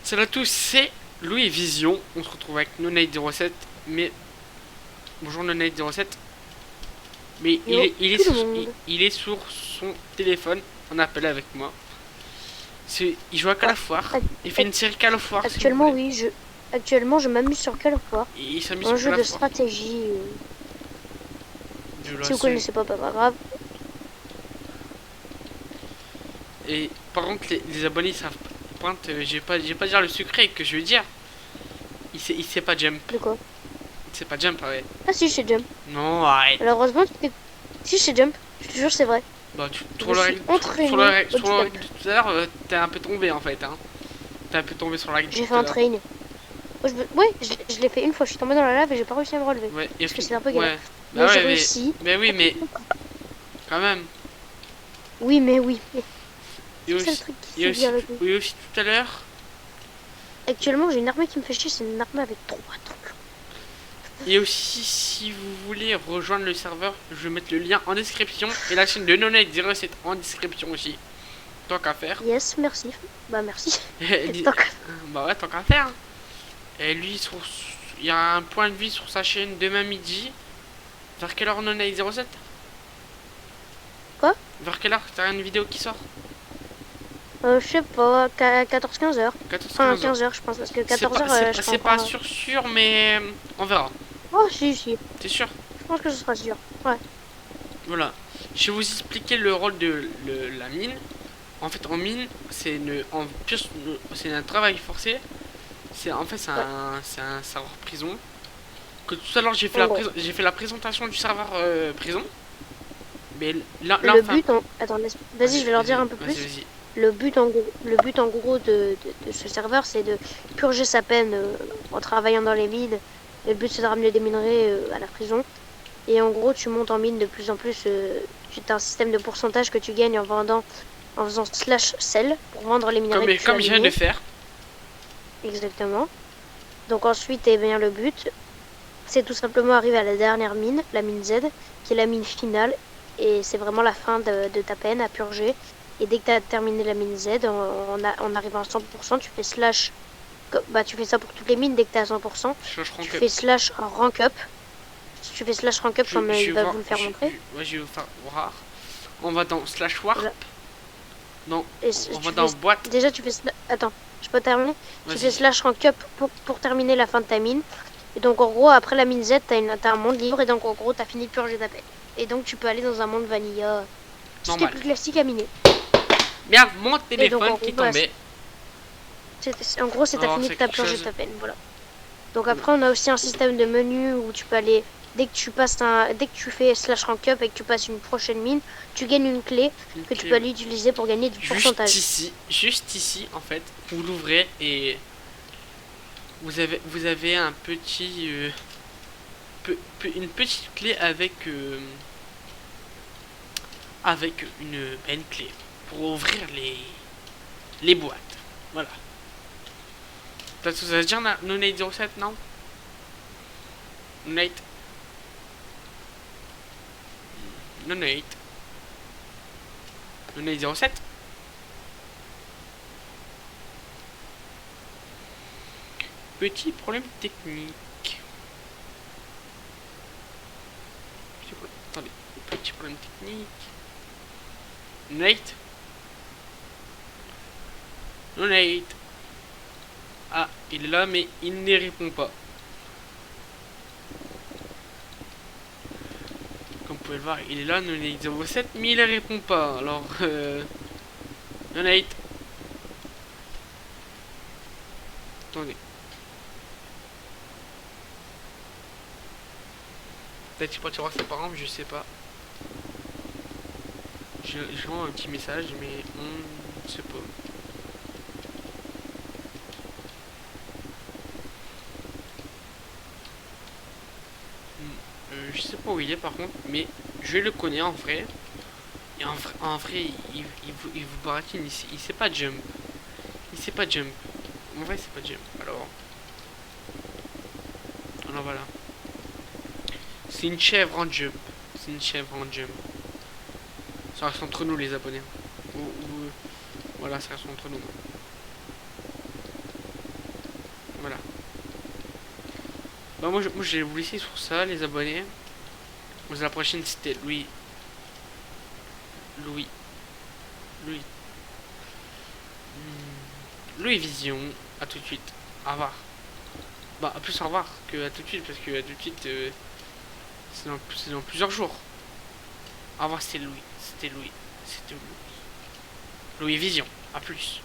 Salut à tous, c'est Louis Vision. On se retrouve avec Nonate07. Mais bonjour Nonate07. Mais Yo, tout le monde. il est sur son téléphone en appel avec moi. Il joue à Call of War. Il fait une série Call of War. Actuellement, oui, actuellement, je m'amuse sur Call of War. Et il s'amuse Un sur jeu Call de of War. stratégie. Si vous connaissez pas grave. Et par contre, les abonnés savent pas. J'ai pas dire le secret que je veux dire. Il sait pas jump. De quoi? Il sait pas jump, ouais. Ah si, je sais jump. Non, arrête. Malheureusement, si je sais jump, je te jure, c'est vrai. Bah, sur le règle de tout à l'heure, t'es un peu tombé en fait. Hein. T'es un peu tombé sur la règle. J'ai fait un train. Ouais, je l'ai fait une fois, je suis tombé dans la lave et j'ai pas réussi à me relever. Ouais, parce que c'est un peu galère. Ouais. Mais j'ai réussi. Mais oui, mais quand même. Oui, mais oui. Et aussi tout à l'heure. Actuellement, j'ai une armée qui me fait chier, c'est une armée avec 3 trucs. Et aussi, si vous voulez rejoindre le serveur, je vais mettre le lien en description. Et la chaîne de Nonate07 en description aussi. Tant qu'à faire. Yes, merci. Bah, merci. Bah ouais, tant qu'à faire. Et lui, il y a un point de vue sur sa chaîne demain midi. Vers quelle heure Nonate07? Quoi? Vers quelle heure t'as une vidéo qui sort? Je sais pas, 14-15 heures. 14-15 15 heures, je pense, parce que 14 heures, c'est pas sûr, mais on verra. Oh, si. T'es sûr? Je pense que ce sera sûr. Ouais. Voilà. Je vais vous expliquer le rôle de la mine. En fait, en mine, c'est un travail forcé. C'est un serveur prison. Que tout à l'heure j'ai fait la présentation du serveur prison. Mais là le but attends, vas-y, je vais leur dire un peu plus. Vas-y. Le but en gros de ce serveur, c'est de purger sa peine en travaillant dans les mines. Le but, c'est de ramener des minerais à la prison. Et en gros, tu montes en mine de plus en plus. Tu as un système de pourcentage que tu gagnes en faisant /sell pour vendre les minerais. Comme je viens de faire. Exactement. Donc ensuite, eh bien, le but, c'est tout simplement arriver à la dernière mine, la mine Z, qui est la mine finale. Et c'est vraiment la fin de ta peine à purger. Et dès que tu as terminé la mine Z, en arrivant à 100%, tu fais slash. Bah, tu fais ça pour toutes les mines dès que tu es à 100%. Tu fais slash rank up. Tu fais slash rank up comme il va vous le faire montrer. Ouais, je vais vous faire voir. On va dans slash warp. Voilà. Non, on va dans boîte. Déjà, tu fais. Attends, je peux terminer. Tu fais slash rank up pour terminer la fin de ta mine. Et donc, en gros, après la mine Z, t'as un monde libre. Et donc, en gros, t'as fini de purger ta peine. Et donc, tu peux aller dans un monde vanilla. C'était plus classique à miner. Merde, mon téléphone qui tombait. En gros, c'est t'as fini de purger ta peine. Voilà. Donc, après, on a aussi un système de menu où tu peux aller. Dès que tu fais slash rank up et que tu passes une prochaine mine, tu gagnes une clé que tu peux aller utiliser pour gagner du pourcentage. Juste ici, en fait, vous l'ouvrez et vous avez un petit une petite clé avec une clé pour ouvrir les boîtes. Voilà. T'as tout à dire, Nonate07, non? Nonate. Nonate07. Petit problème technique. Attendez, petit problème technique. Nonate. Ah, il est là, mais il ne répond pas. Comme vous pouvez le voir, il est là, Nonate07, mais il ne répond pas. Alors, Nonate. Attendez. Peut-être qu'il peut voir ses parents, je sais pas. Je rends un petit message, mais on ne sait pas. Je sais pas où il est par contre, mais je le connais en vrai. Et en vrai, il vous baratine, il sait pas jump. Il sait pas jump. En vrai, c'est pas jump. Alors voilà. C'est une chèvre en jump. Ça reste entre nous les abonnés. Voilà, ça reste entre nous. Bah, moi je vais vous laisser sur ça, les abonnés. La prochaine, c'était Louis. Louis. Louis. Louis Vision. À tout de suite. Au revoir. Bah, à plus au revoir que à tout de suite, parce que à tout de suite, c'est dans plusieurs jours. Au revoir, c'était Louis. C'était Louis. C'était Louis. Louis Vision. À plus.